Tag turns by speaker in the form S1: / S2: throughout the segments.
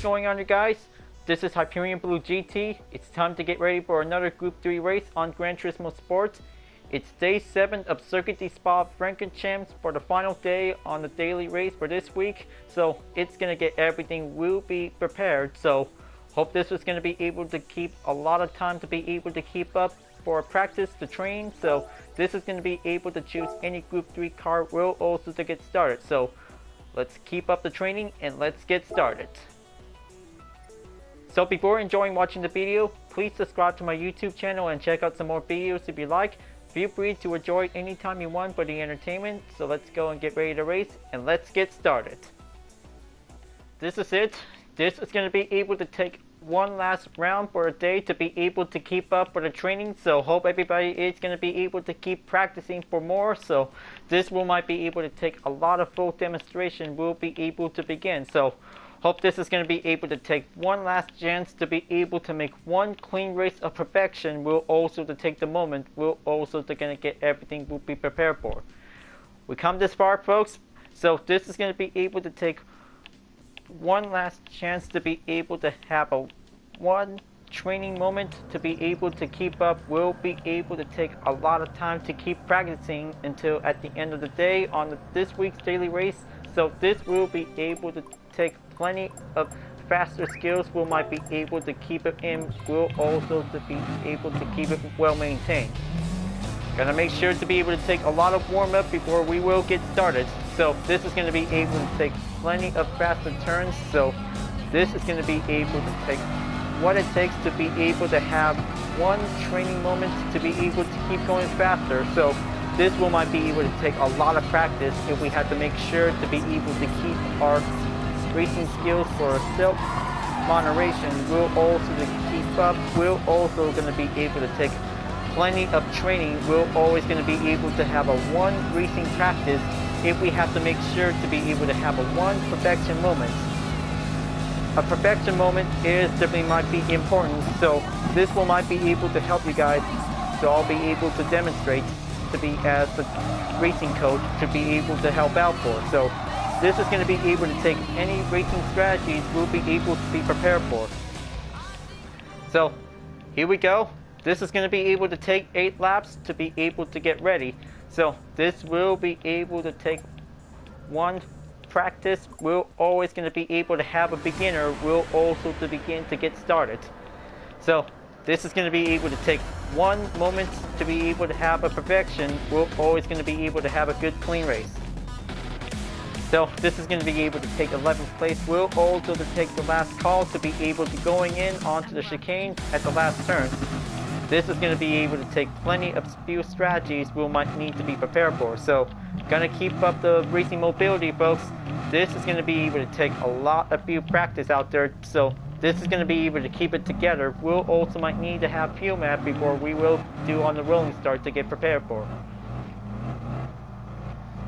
S1: is going on, you guys? This is Hyperion Blue GT. It's time to get ready for another Group 3 race on Gran Turismo Sports. It's day 7 of Circuit de Spa Francorchamps for the final day on the daily race for this week. So it's going to get everything will be prepared. So hope this is going to be able to keep a lot of time to be able to keep up for practice to train. So this is going to be able to choose any Group 3 car will also to get started. So let's keep up the training and let's get started. So before enjoying watching the video, please subscribe to my YouTube channel and check out some more videos if you like. Feel free to enjoy it anytime you want for the entertainment. So let's go and get ready to race and let's get started. This is it. This is going to be able to take one last round for a day to be able to keep up for the training. So hope everybody is going to be able to keep practicing for more. So this will might be able to take a lot of full demonstration will be able to begin. So hope this is going to be able to take one last chance to be able to make one clean race of perfection. Will also to take the moment. Will also to going to get everything will be prepared for. We come this far, folks. So this is going to be able to take one last chance to be able to have a one training moment to be able to keep up. Will be able to take a lot of time to keep practicing until at the end of the day on this week's daily race. So this will be able to take plenty of faster skills. Will might be able to keep it in. Will also to be able to keep it well maintained. Gonna make sure to be able to take a lot of warm up before we will get started. So this is going to be able to take plenty of faster turns. So this is going to be able to take what it takes to be able to have one training moment to be able to keep going faster. So this will might be able to take a lot of practice if we have to make sure to be able to keep our racing skills for self moderation. We'll also to keep up. We're also going to be able to take plenty of training. We're always going to be able to have a one racing practice if we have to make sure to be able to have a one perfection moment. A perfection moment is definitely might be important. So this will might be able to help you guys to all be able to demonstrate to be as a racing coach to be able to help out for. So this is going to be able to take any racing strategies we'll be able to be prepared for. So here we go. This is going to be able to take 8 laps to be able to get ready. So this will be able to take one practice. We're always going to be able to have a beginner. We'll also to begin to get started. So this is going to be able to take one moment to be able to have a perfection. We're always going to be able to have a good clean race. So this is going to be able to take 11th place. We'll also to take the last call to be able to going in onto the chicane at the last turn. This is going to be able to take plenty of few strategies we might need to be prepared for. So, gonna keep up the racing mobility, folks. This is going to be able to take a lot of few practice out there. So, this is going to be able to keep it together. We'll also might need to have fuel map before we will do on the rolling start to get prepared for.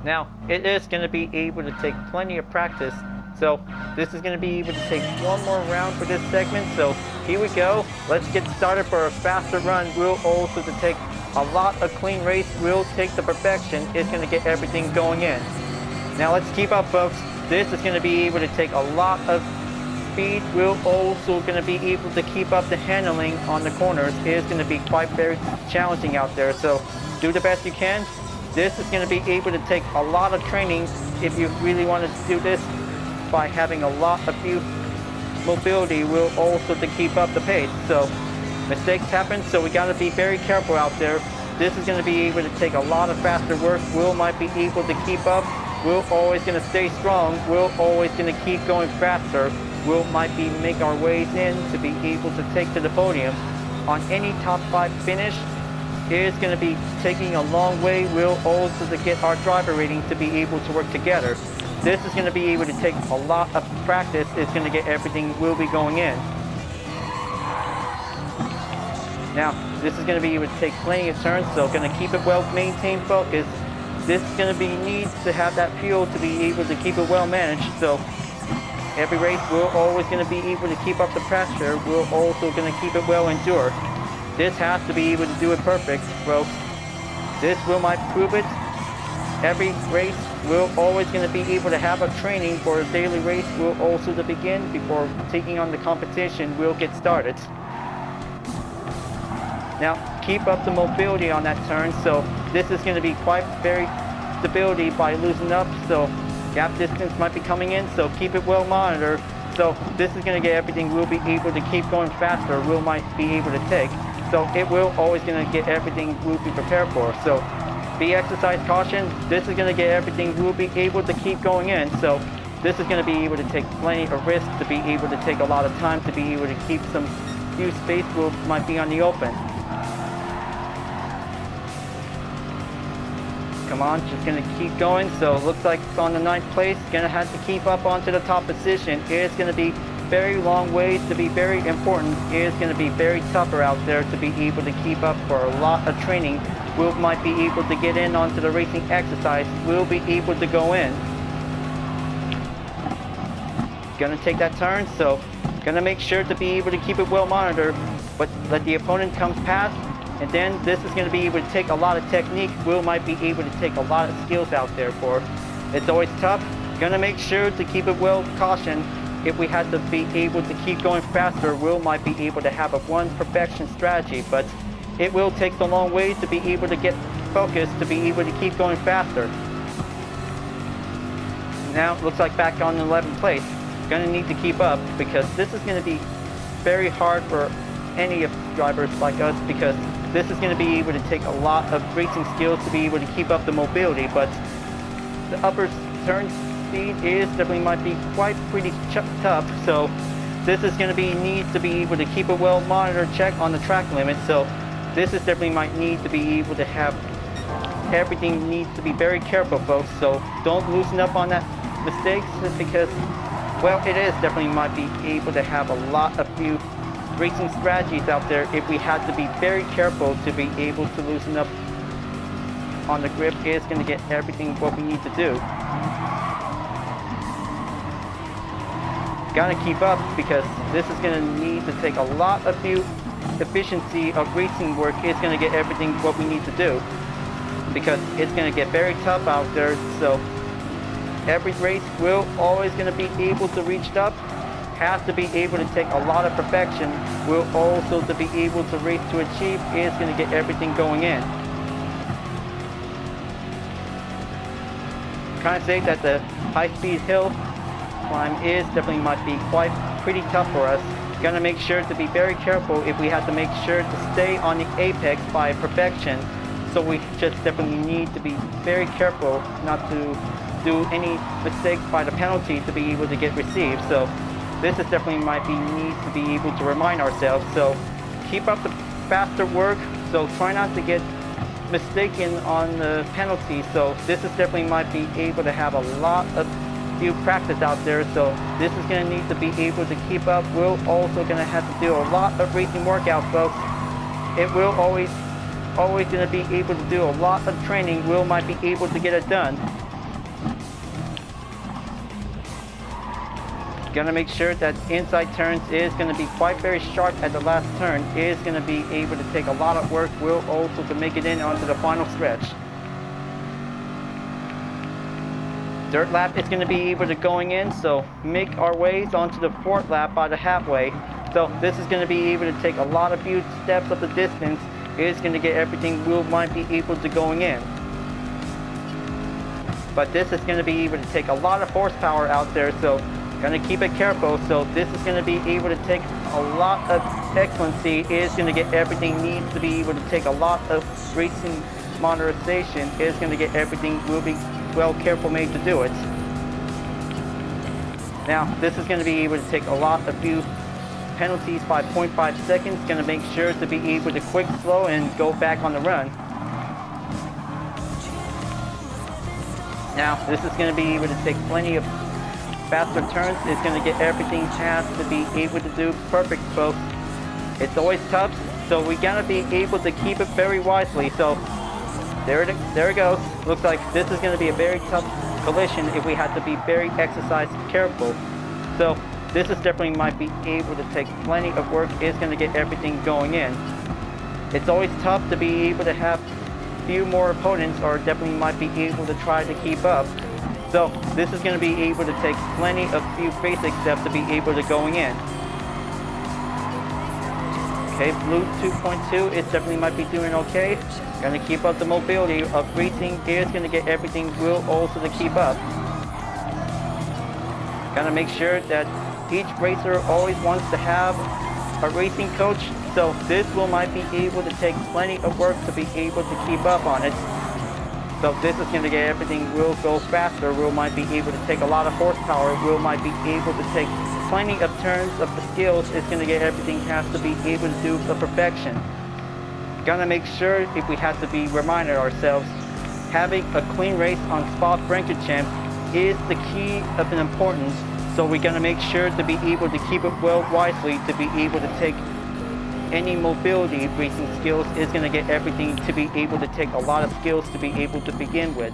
S1: Now, it is going to be able to take plenty of practice. So this is going to be able to take one more round for this segment. So here we go. Let's get started for a faster run. We'll also to take a lot of clean race. We'll take the perfection. It's going to get everything going in. Now let's keep up, folks. This is going to be able to take a lot of speed. We're also going to be able to keep up the handling on the corners. It is going to be quite very challenging out there. So do the best you can. This is going to be able to take a lot of training if you really want to do this. By having a lot of few mobility, will also to keep up the pace. So mistakes happen, so we got to be very careful out there. This is going to be able to take a lot of faster work. Will might be able to keep up. We're always going to stay strong. We're always going to keep going faster. We'll might be make our ways in to be able to take to the podium on any top 5 finish. It's going to be taking a long way. We'll also to get our driver rating to be able to work together. This is going to be able to take a lot of practice. It's going to get everything will be going in. Now, this is going to be able to take plenty of turns, so going to keep it well maintained focus. This is going to be needs to have that fuel to be able to keep it well managed. So every race, we're always going to be able to keep up the pressure. We're also going to keep it well endured. This has to be able to do it perfect, folks. This will might prove it. every race we're always going to be able to have a training for a daily race. We'll also to begin before taking on the competition. We'll get started. Now keep up the mobility on that turn. So this is going to be quite very stability by loosening up. So gap distance might be coming in. So keep it well monitored. So this is going to get everything. We'll be able to keep going faster. We might be able to take. So it will always going to get everything we'll be prepared for. So be exercise caution. This is going to get everything. We'll be able to keep going in. So this is going to be able to take plenty of risk, to be able to take a lot of time, to be able to keep some few space we might be on the open. Come on, just going to keep going. So it looks like it's on the 9th place. Going to have to keep up onto the top position. It's going to be very long ways, to be very important. It's going to be very tougher out there to be able to keep up for a lot of training. We might be able to get in onto the racing exercise. We'll be able to go in. Going to take that turn, so going to make sure to be able to keep it well monitored, but let the opponent come past. And then this is going to be able to take a lot of technique. We might be able to take a lot of skills out there for. It's always tough. Going to make sure to keep it well caution. If we had to be able to keep going faster, we might be able to have a one perfection strategy, but it will take the long way to be able to get focused, to be able to keep going faster. Now it looks like back on the 11th place. Going to need to keep up, because this is going to be very hard for any of drivers like us, because this is going to be able to take a lot of racing skills to be able to keep up the mobility, but the upper turn speed is definitely might be quite pretty tough. So this is going to be need to be able to keep a well monitored check on the track limit. So this is definitely might need to be able to have everything needs to be very careful, folks. So don't loosen up on that mistakes, because well, it is definitely might be able to have a lot of few racing strategies out there if we had to be very careful to be able to loosen up on the grip. Is going to get everything what we need to do. Gotta keep up, because this is going to need to take a lot of few efficiency of racing work. Is going to get everything what we need to do, because it's going to get very tough out there. So every race will always going to be able to reach up, has to be able to take a lot of perfection. Will also to be able to race to achieve. Is going to get everything going in. Kind of say that the high-speed hill climb is definitely might be quite pretty tough for us. Gonna make sure to be very careful if we have to make sure to stay on the apex by perfection. So we just definitely need to be very careful not to do any mistakes by the penalty to be able to get received. So this is definitely might be need to be able to remind ourselves. So keep up the faster work. So try not to get mistaken on the penalty. So this is definitely might be able to have a lot of few practice out there. So this is going to need to be able to keep up. We're also going to have to do a lot of racing workouts, folks. It will always going to be able to do a lot of training. We might be able to get it done. Going to make sure that inside turns is going to be quite very sharp at the last turn. Is going to be able to take a lot of work. Will also to make it in onto the final stretch. Dirt lap is going to be able to going in, so make our ways onto the 4th lap by the halfway. So this is going to be able to take a lot of few steps of the distance. Is going to get everything we might be able to going in. But this is going to be able to take a lot of horsepower out there, so going to keep it careful. So this is going to be able to take a lot of excellency. Is going to get everything needs to be able to take a lot of racing monetization. Is going to get everything will be well careful made to do it. Now this is going to be able to take a lot of few penalties by 0.5 seconds. Going to make sure to be able to quick slow and go back on the run. Now this is going to be able to take plenty of faster turns. It's going to get everything has to be able to do perfect, folks. It's always tough, so we got to be able to keep it very wisely. So there it goes. Looks like this is going to be a very tough collision if we had to be very exercise careful. So this is definitely might be able to take plenty of work. Is going to get everything going in. It's always tough to be able to have few more opponents are definitely might be able to try to keep up. So this is going to be able to take plenty of few basic steps to be able to going in. Okay, blue 2.2 is definitely might be doing okay. Going to keep up the mobility of racing is going to get everything will also to keep up. Got to make sure that each racer always wants to have a racing coach, so this will might be able to take plenty of work to be able to keep up on it. So this is going to get everything will go faster, will might be able to take a lot of horsepower, will might be able to take plenty of turns of the skills. It's going to get everything has to be able to do to perfection. Gonna make sure if we have to be reminded ourselves, having a clean race on Spa-Francorchamps is the key of an importance. So we're gonna make sure to be able to keep it well wisely, to be able to take any mobility racing skills is gonna get everything to be able to take a lot of skills to be able to begin with.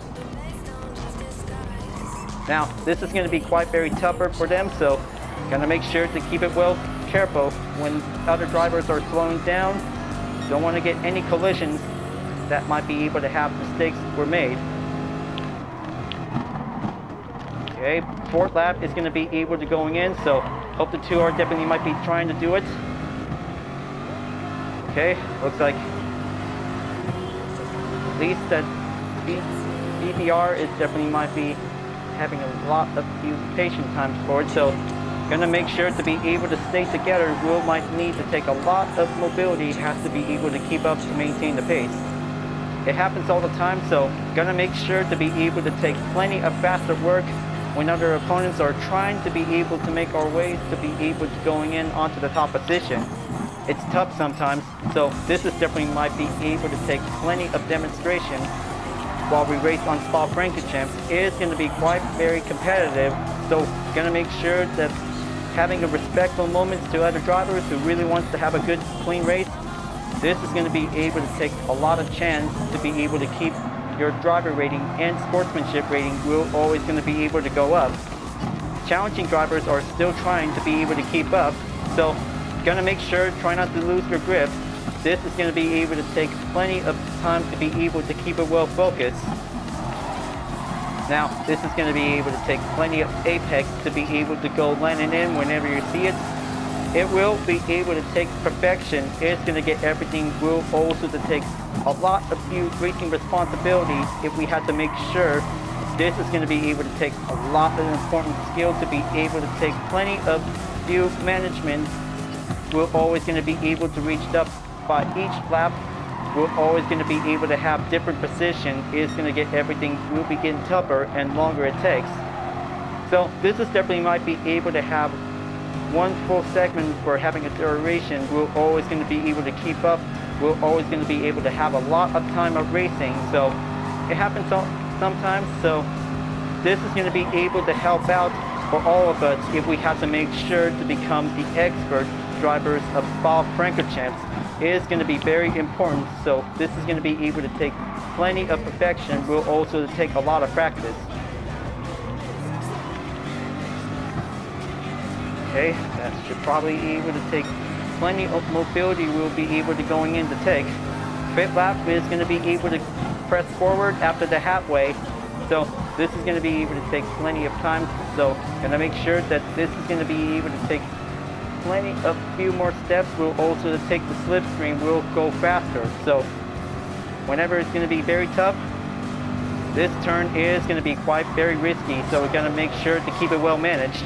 S1: Now this is gonna be quite very tougher for them, so gonna make sure to keep it well careful when other drivers are slowing down. Don't want to get any collisions that might be able to have mistakes were made. Okay, fourth lap is going to be able to going in, so hope the two are definitely might be trying to do it. Okay, looks like at least that BBR is definitely might be having a lot of few patient times for it, so gonna make sure to be able to stay together. Will might need to take a lot of mobility, has to be able to keep up to maintain the pace. It happens all the time, so gonna make sure to be able to take plenty of faster work when other opponents are trying to be able to make our ways to be able to going in onto the top position. It's tough sometimes, so this is definitely might be able to take plenty of demonstration while we race on Spa-Francorchamps. It is going to be quite very competitive, so gonna make sure that having a respectful moments to other drivers who really wants to have a good clean race. This is going to be able to take a lot of chance to be able to keep your driver rating and sportsmanship rating will always going to be able to go up. Challenging drivers are still trying to be able to keep up, so gonna make sure try not to lose your grip. This is going to be able to take plenty of time to be able to keep it well focused. Now, this is going to be able to take plenty of apex to be able to go landing in whenever you see it. It will be able to take perfection. It's going to get everything will also to take a lot of few racing responsibility if we have to make sure. This is going to be able to take a lot of important skill to be able to take plenty of few management. We're always going to be able to reach up by each lap. We're always going to be able to have different position. It's going to get everything will be getting tougher and longer it takes. So this is definitely might be able to have one full segment for having a duration. We're always going to be able to keep up. We're always going to be able to have a lot of time of racing. So it happens sometimes. So this is going to be able to help out for all of us if we have to make sure to become the expert drivers of Spa-Francorchamps. Is going to be very important, so this is going to be able to take plenty of perfection. Will also take a lot of practice. Okay, that should probably be able to take plenty of mobility. We'll be able to going in to take. Fifth lap is going to be able to press forward after the halfway, so this is going to be able to take plenty of time. So going to make sure that this is going to be able to take plenty of few more steps. Will also take the slipstream will go faster. So whenever it's going to be very tough, this turn is going to be quite very risky, so we're going to make sure to keep it well managed.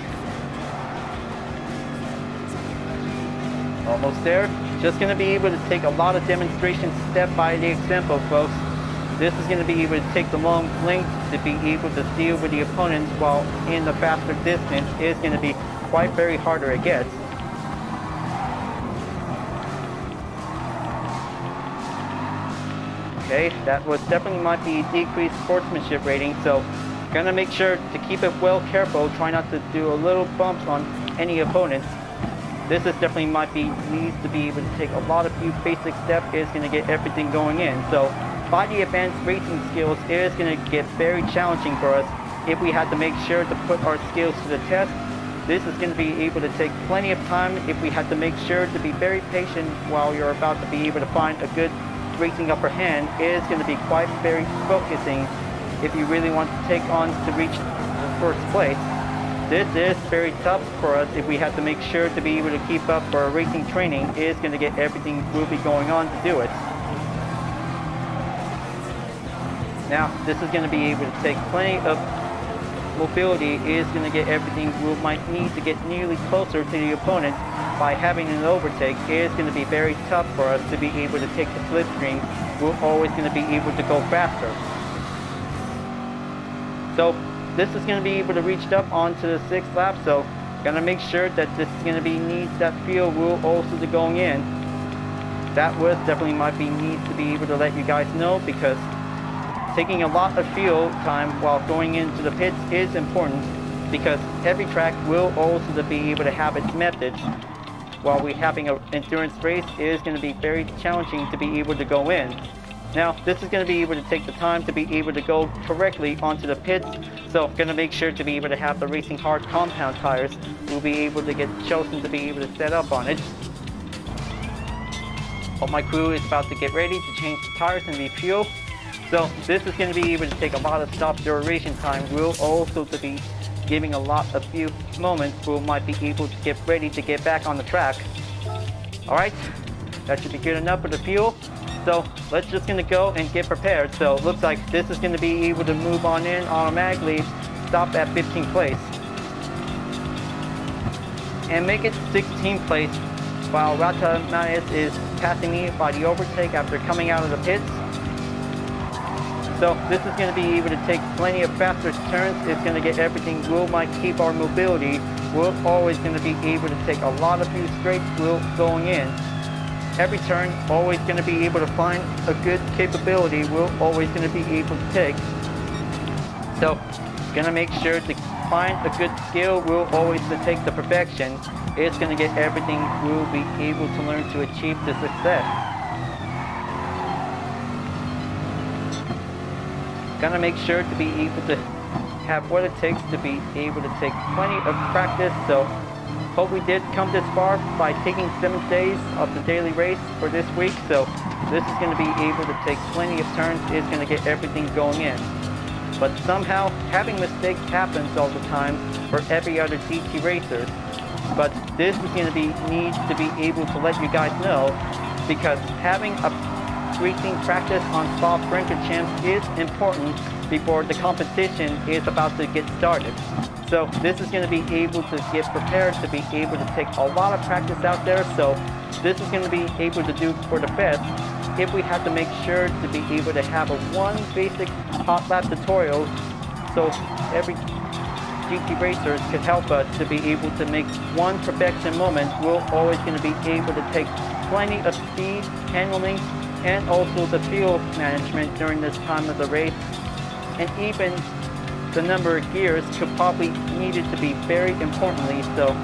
S1: Almost there. Just going to be able to take a lot of demonstration step by the example, folks. This is going to be able to take the long length to be able to deal with the opponents while in the faster distance is going to be quite very harder it gets. Okay, that was definitely might be decreased sportsmanship rating, so gonna make sure to keep it well careful, try not to do a little bumps on any opponents. This is definitely might be needs to be able to take a lot of few basic steps. Is gonna get everything going in. So by the advanced racing skills, it is gonna get very challenging for us if we had to make sure to put our skills to the test. This is gonna be able to take plenty of time if we had to make sure to be very patient while you're about to be able to find a good racing upper hand is going to be quite very focusing if you really want to take on to reach the first place. This is very tough for us if we have to make sure to be able to keep up our racing training is going to get everything will be going on to do it. Now, this is going to be able to take plenty of mobility, is going to get everything we might need to get nearly closer to the opponent. By having an overtake, it is going to be very tough for us to be able to take the slipstream. We're always going to be able to go faster. So this is going to be able to reach up onto the 6th lap, so going to make sure that this is going to be needs that fuel will also be going in. That was definitely might be needs to be able to let you guys know, because taking a lot of fuel time while going into the pits is important, because every track will also be able to have its methods. While we're having an endurance race, it is going to be very challenging to be able to go in. Now, this is going to be able to take the time to be able to go correctly onto the pits, so I'm going to make sure to be able to have the Racing Hard compound tires. We'll be able to get chosen to be able to set up on it. All my crew is about to get ready to change the tires and refuel. So this is going to be able to take a lot of stop duration time. We'll also to be giving a lot of few moments we might be able to get ready to get back on the track. Alright, that should be good enough for the fuel. So let's just gonna go and get prepared. So it looks like this is gonna be able to move on in automatically, stop at 15th place. And make it 16th place while Ratamanis is passing me by the overtake after coming out of the pits. So this is going to be able to take plenty of faster turns. It's going to get everything. We might keep our mobility. We're always going to be able to take a lot of few straights going in. Every turn, always going to be able to find a good capability. We're always going to be able to take. So going to make sure to find a good skill. We'll always to take the perfection. It's going to get everything. We'll be able to learn to achieve the success. Gonna make sure to be able to have what it takes to be able to take plenty of practice. So hope we did come this far by taking 7 days of the daily race for this week. So this is going to be able to take plenty of turns, is going to get everything going in. But somehow having mistakes happens all the time for every other GT racers. But this is going to be needs to be able to let you guys know, because having a racing practice on Spa Francorchamps is important before the competition is about to get started. So this is going to be able to get prepared to be able to take a lot of practice out there. So this is going to be able to do for the best. If we have to make sure to be able to have a one basic hot lap tutorial, so every GT racers could help us to be able to make one perfection moment, we're always going to be able to take plenty of speed, handling, and also the fuel management during this time of the race. And even the number of gears could probably needed to be very importantly. So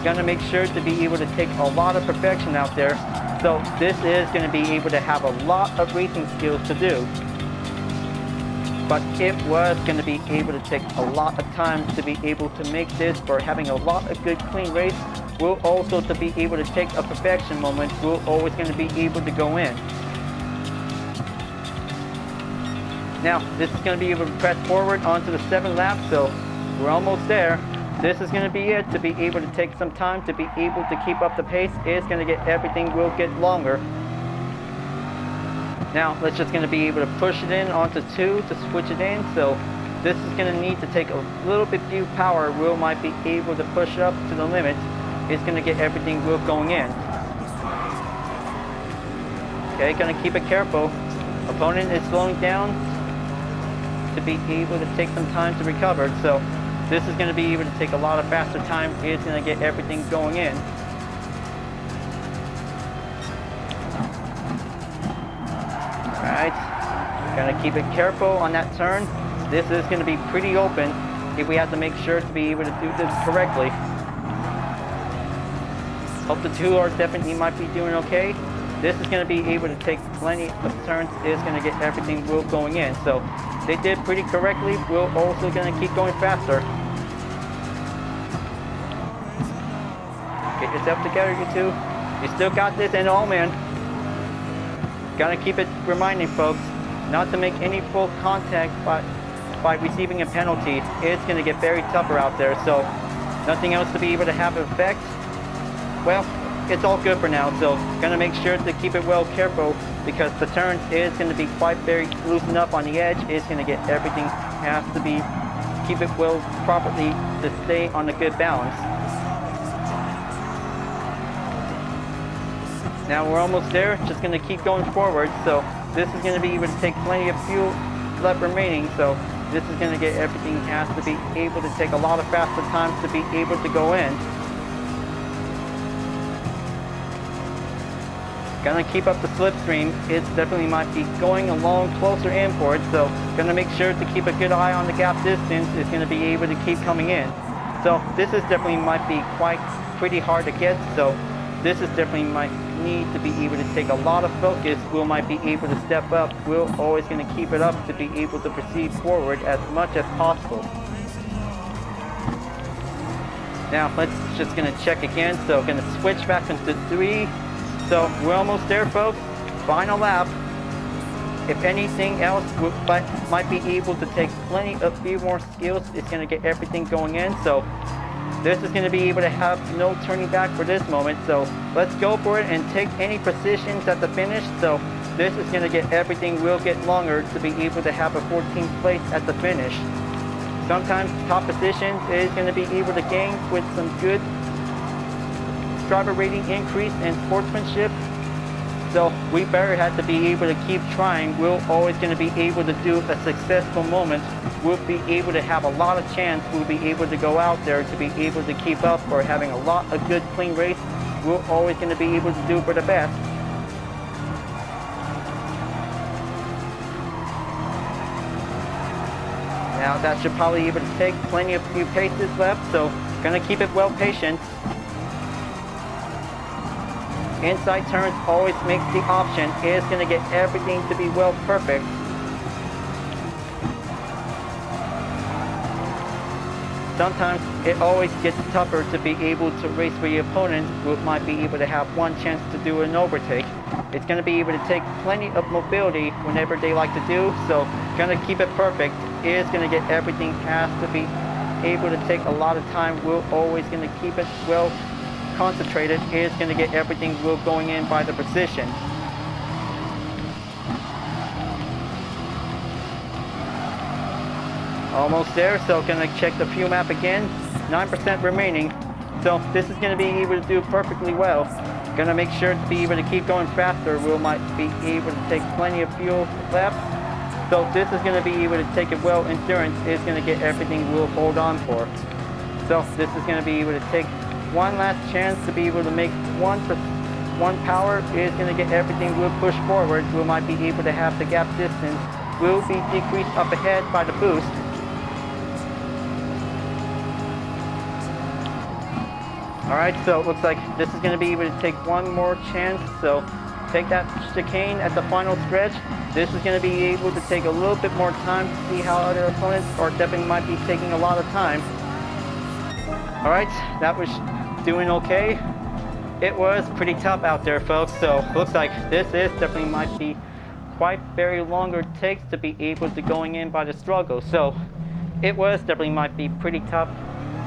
S1: gonna make sure to be able to take a lot of perfection out there. So this is gonna be able to have a lot of racing skills to do. But it was gonna be able to take a lot of time to be able to make this for having a lot of good clean race. We're also to be able to take a perfection moment. We're always gonna be able to go in. Now, this is going to be able to press forward onto the 7th lap, so we're almost there. This is going to be it, to be able to take some time to be able to keep up the pace. It's going to get everything will get longer. Now, let's just going to be able to push it in onto 2 to switch it in. So this is going to need to take a little bit few power. We might be able to push up to the limit. It's going to get everything going in. Okay, going to keep it careful. Opponent is slowing down to be able to take some time to recover. So this is going to be able to take a lot of faster time. It's going to get everything going in. Alright, going to keep it careful on that turn. This is going to be pretty open if we have to make sure to be able to do this correctly. Hope the two are definitely might be doing okay. This is going to be able to take plenty of turns. It's going to get everything going in. So they did pretty correctly. We're also going to keep going faster. Get yourself together, you two. You still got this, and oh man. gotta keep it reminding folks not to make any full contact by receiving a penalty. It's gonna get very tougher out there, so nothing else to be able to have an effect. Well, it's all good for now, so gonna make sure to keep it well careful because the turn is gonna be quite very loosened up on the edge. It's gonna get everything has to be keep it well properly to stay on a good balance. Now we're almost there, just gonna keep going forward. So this is gonna be able to take plenty of fuel left remaining. So this is gonna get everything has to be able to take a lot of faster times to be able to go in. Gonna keep up the slipstream. It definitely might be going along closer inboard, so gonna make sure to keep a good eye on the gap distance. It's gonna be able to keep coming in. So this is definitely might be quite pretty hard to get. So this is definitely might need to be able to take a lot of focus. We might be able to step up. We're always gonna keep it up to be able to proceed forward as much as possible. Now let's just gonna check again. So gonna switch back into 3. So we're almost there, folks. Final lap. If anything else, we might be able to take plenty of few more skills. It's going to get everything going in. So this is going to be able to have no turning back for this moment. So let's go for it and take any positions at the finish. So this is going to get everything will get longer to be able to have a 14th place at the finish. Sometimes top positions is going to be able to gain with some good driver rating increase and sportsmanship. So we better have to be able to keep trying. We're always going to be able to do a successful moment. We'll be able to have a lot of chance. We'll be able to go out there to be able to keep up for having a lot of good clean race. We're always going to be able to do for the best. Now that should probably be able to take plenty of few paces left. So gonna keep it well patient. Inside turns always makes the option. It's going to get everything to be well perfect. Sometimes it always gets tougher to be able to race for your opponent who might be able to have one chance to do an overtake. It's going to be able to take plenty of mobility whenever they like to do, so going to keep it perfect. It's going to get everything has to be able to take a lot of time. We're always going to keep it well concentrated. Is going to get everything will going in by the position. Almost there, so gonna check the fuel map again. 9% remaining. So this is gonna be able to do perfectly well. Gonna make sure to be able to keep going faster. We might be able to take plenty of fuel left. So this is gonna be able to take it well. Endurance is gonna get everything we'll hold on for. So this is gonna be able to take one last chance to be able to make one power. Is going to get everything we'll push forward. We might be able to have the gap distance will be decreased up ahead by the boost. Alright, so it looks like this is going to be able to take one more chance. So take that chicane at the final stretch. This is going to be able to take a little bit more time to see how other opponents are definitely might be taking a lot of time. Alright, that was doing okay. It was pretty tough out there, folks, so looks like this is definitely might be quite very longer takes to be able to going in by the struggle. So it was definitely might be pretty tough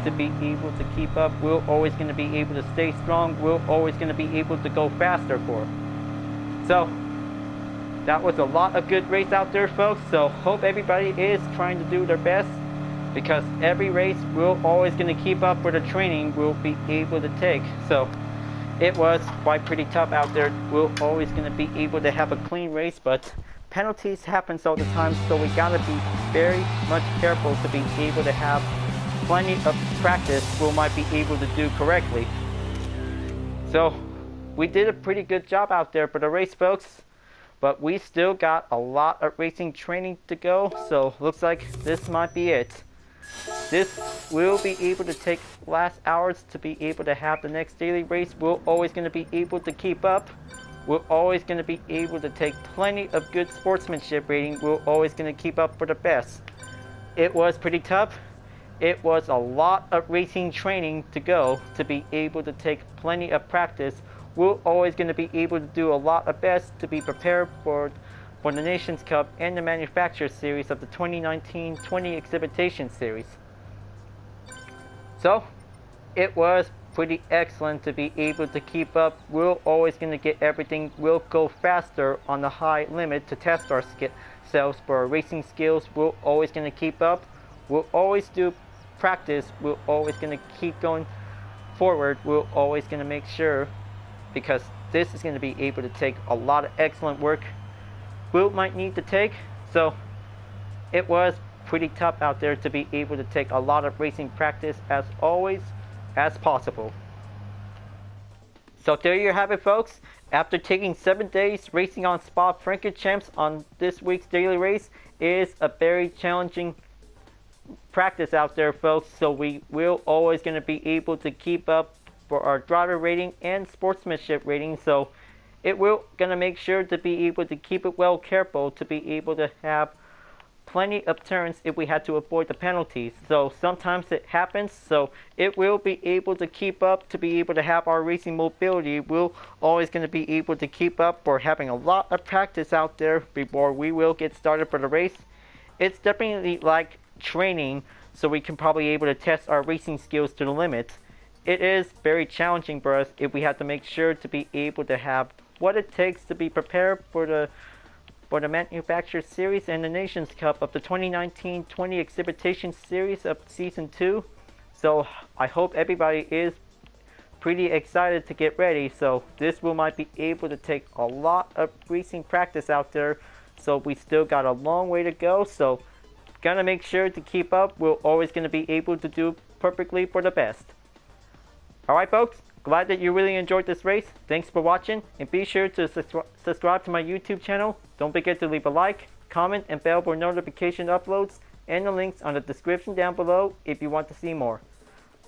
S1: to be able to keep up. We're always going to be able to stay strong. We're always going to be able to go faster for it. So that was a lot of good race out there, folks. So hope everybody is trying to do their best, because every race we're always going to keep up with the training we'll be able to take. So it was quite pretty tough out there. We're always going to be able to have a clean race, but penalties happen all the time, so we got to be very much careful to be able to have plenty of practice we might be able to do correctly. So we did a pretty good job out there for the race, folks, but we still got a lot of racing training to go, so looks like this might be it. This will be able to take last hours to be able to have the next daily race. We're always going to be able to keep up. We're always going to be able to take plenty of good sportsmanship rating. We're always going to keep up for the best. It was pretty tough. It was a lot of racing training to go to be able to take plenty of practice we're always going to be able to do a lot of best to be prepared for the Nations Cup and the Manufacturer Series of the 2019-20 Exhibition Series. So, it was pretty excellent to be able to keep up. We're always going to get everything. We'll go faster on the high limit to test ourselves for our racing skills. We're always going to keep up. We'll always do practice. We're always going to keep going forward. We're always going to make sure, because this is going to be able to take a lot of excellent work we might need to take. So it was pretty tough out there to be able to take a lot of racing practice as always as possible. So there you have it, folks. After taking 7 days racing on Spa-Francorchamps on this week's daily race is a very challenging practice out there, folks. So we will always going to be able to keep up for our driver rating and sportsmanship rating. So it will going to make sure to be able to keep it well careful to be able to have plenty of turns if we had to avoid the penalties. So sometimes it happens, so it will be able to keep up to be able to have our racing mobility. We're always going to be able to keep up for having a lot of practice out there before we will get started for the race. It's definitely like training, so we can probably able to test our racing skills to the limit. It is very challenging for us if we have to make sure to be able to have what it takes to be prepared for the Manufacturer Series and the Nations Cup of the 2019-20 Exhibition Series of Season 2. So I hope everybody is pretty excited to get ready. So this might be able to take a lot of racing practice out there. So we still got a long way to go. So gonna make sure to keep up. We're always gonna be able to do perfectly for the best. Alright, folks. Glad that you really enjoyed this race. Thanks for watching, and be sure to subscribe to my YouTube channel. Don't forget to leave a like, comment, and bell for notification uploads, and the links on the description down below if you want to see more.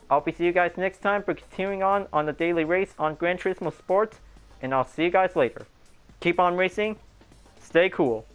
S1: I'll be seeing you guys next time for continuing on the daily race on Gran Turismo Sport, and I'll see you guys later. Keep on racing, stay cool.